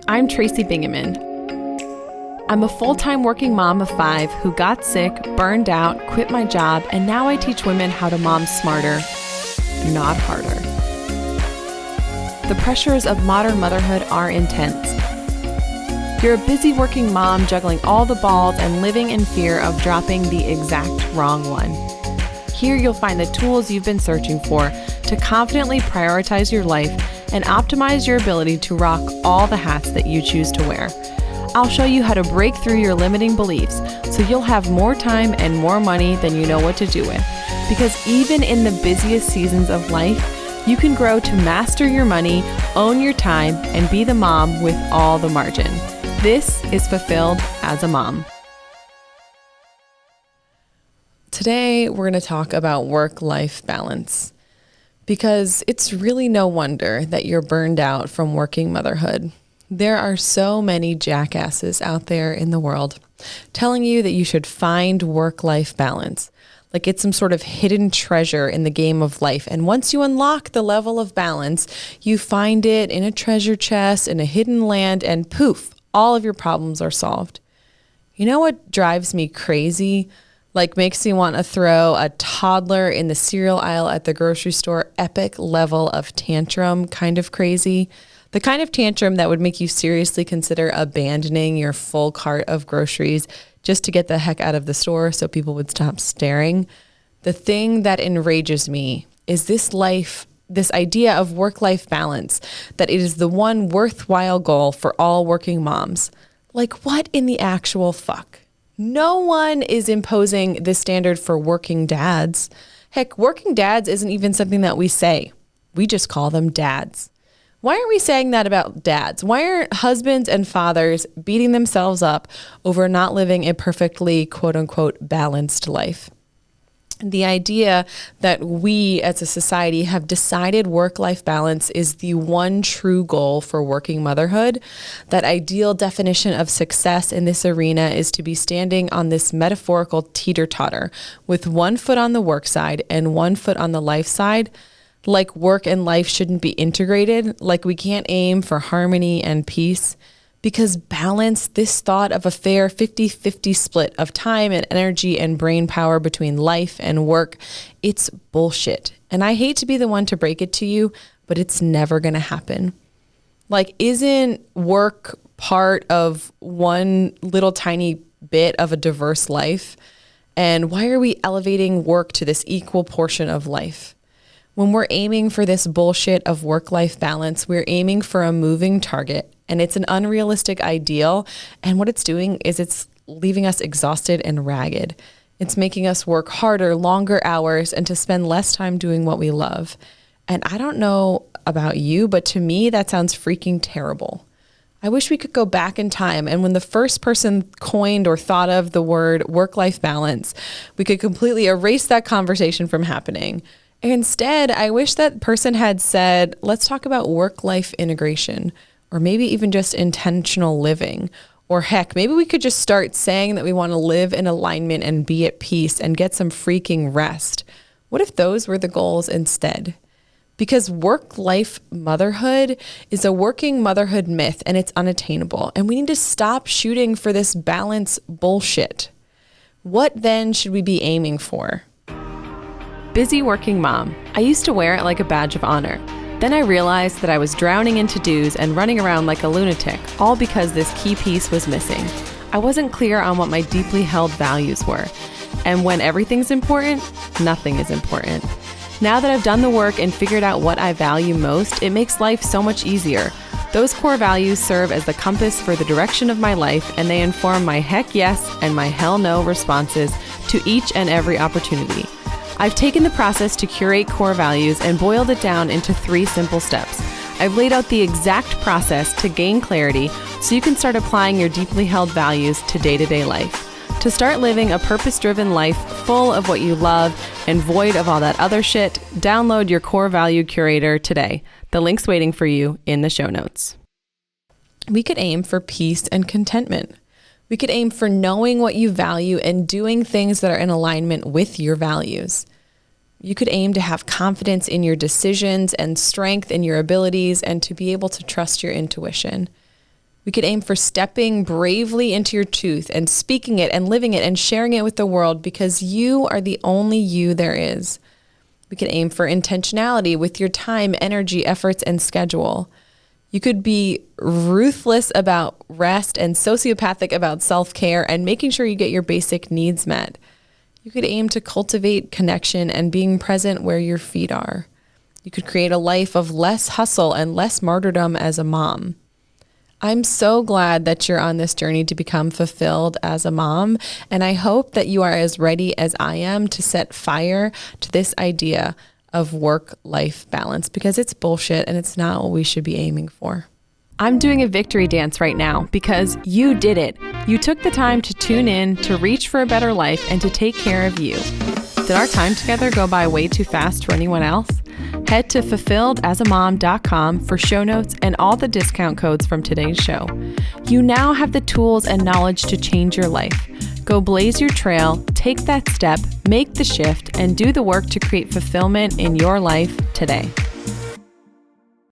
I'm Tracy Bingaman. I'm a full-time working mom of 5 who got sick, burned out, quit my job, and now I teach women how to mom smarter, not harder. The pressures of modern motherhood are intense. You're a busy working mom juggling all the balls and living in fear of dropping the exact wrong one. Here you'll find the tools you've been searching for to confidently prioritize your life and optimize your ability to rock all the hats that you choose to wear. I'll show you how to break through your limiting beliefs so you'll have more time and more money than you know what to do with. Because even in the busiest seasons of life, you can grow to master your money, own your time, and be the mom with all the margin. This is Fulfilled as a Mom. Today, we're going to talk about work-life balance. Because it's really no wonder that you're burned out from working motherhood. There are so many jackasses out there in the world telling you that you should find work-life balance, like it's some sort of hidden treasure in the game of life. And once you unlock the level of balance, you find it in a treasure chest, in a hidden land, and poof, all of your problems are solved. You know what drives me crazy? Like makes me want to throw a toddler in the cereal aisle at the grocery store, epic level of tantrum kind of crazy. The kind of tantrum that would make you seriously consider abandoning your full cart of groceries just to get the heck out of the store so people would stop staring. The thing that enrages me is this idea of work-life balance, that it is the one worthwhile goal for all working moms. Like what in the actual fuck? No one is imposing this standard for working dads. Heck, working dads isn't even something that we say. We just call them dads. Why aren't we saying that about dads? Why aren't husbands and fathers beating themselves up over not living a perfectly, quote unquote, balanced life? The idea that we as a society have decided work-life balance is the one true goal for working motherhood. That ideal definition of success in this arena is to be standing on this metaphorical teeter-totter with one foot on the work side and one foot on the life side. Like work and life shouldn't be integrated, like we can't aim for harmony and peace. Because balance, this thought of a fair 50-50 split of time and energy and brain power between life and work, it's bullshit. And I hate to be the one to break it to you, but it's never going to happen. Like, isn't work part of one little tiny bit of a diverse life? And why are we elevating work to this equal portion of life? When we're aiming for this bullshit of work-life balance, we're aiming for a moving target. And it's an unrealistic ideal. And what it's doing is it's leaving us exhausted and ragged. It's making us work harder, longer hours, and to spend less time doing what we love. And I don't know about you, but to me, that sounds freaking terrible. I wish we could go back in time. And when the first person coined or thought of the word work-life balance, we could completely erase that conversation from happening. Instead, I wish that person had said, let's talk about work-life integration. Or maybe even just intentional living. Or heck, maybe we could just start saying that we want to live in alignment and be at peace and get some freaking rest. What if those were the goals instead? Because work-life motherhood is a working motherhood myth and it's unattainable. And we need to stop shooting for this balance bullshit. What then should we be aiming for? Busy working mom. I used to wear it like a badge of honor. Then I realized that I was drowning in to-dos and running around like a lunatic, all because this key piece was missing. I wasn't clear on what my deeply held values were. And when everything's important, nothing is important. Now that I've done the work and figured out what I value most, it makes life so much easier. Those core values serve as the compass for the direction of my life, and they inform my heck yes and my hell no responses to each and every opportunity. I've taken the process to curate core values and boiled it down into 3 simple steps. I've laid out the exact process to gain clarity so you can start applying your deeply held values to day-to-day life. To start living a purpose-driven life full of what you love and void of all that other shit, download your core value curator today. The link's waiting for you in the show notes. We could aim for peace and contentment. We could aim for knowing what you value and doing things that are in alignment with your values. You could aim to have confidence in your decisions and strength in your abilities and to be able to trust your intuition. We could aim for stepping bravely into your truth and speaking it and living it and sharing it with the world because you are the only you there is. We could aim for intentionality with your time, energy, efforts, and schedule. You could be ruthless about rest and sociopathic about self-care and making sure you get your basic needs met. You could aim to cultivate connection and being present where your feet are. You could create a life of less hustle and less martyrdom as a mom. I'm so glad that you're on this journey to become fulfilled as a mom, and I hope that you are as ready as I am to set fire to this idea of work-life balance because it's bullshit and it's not what we should be aiming for. I'm doing a victory dance right now because you did it. You took the time to tune in, to reach for a better life, and to take care of you. Did our time together go by way too fast for anyone else? Head to fulfilledasamom.com for show notes and all the discount codes from today's show. You now have the tools and knowledge to change your life. Go blaze your trail, take that step, make the shift, and do the work to create fulfillment in your life today.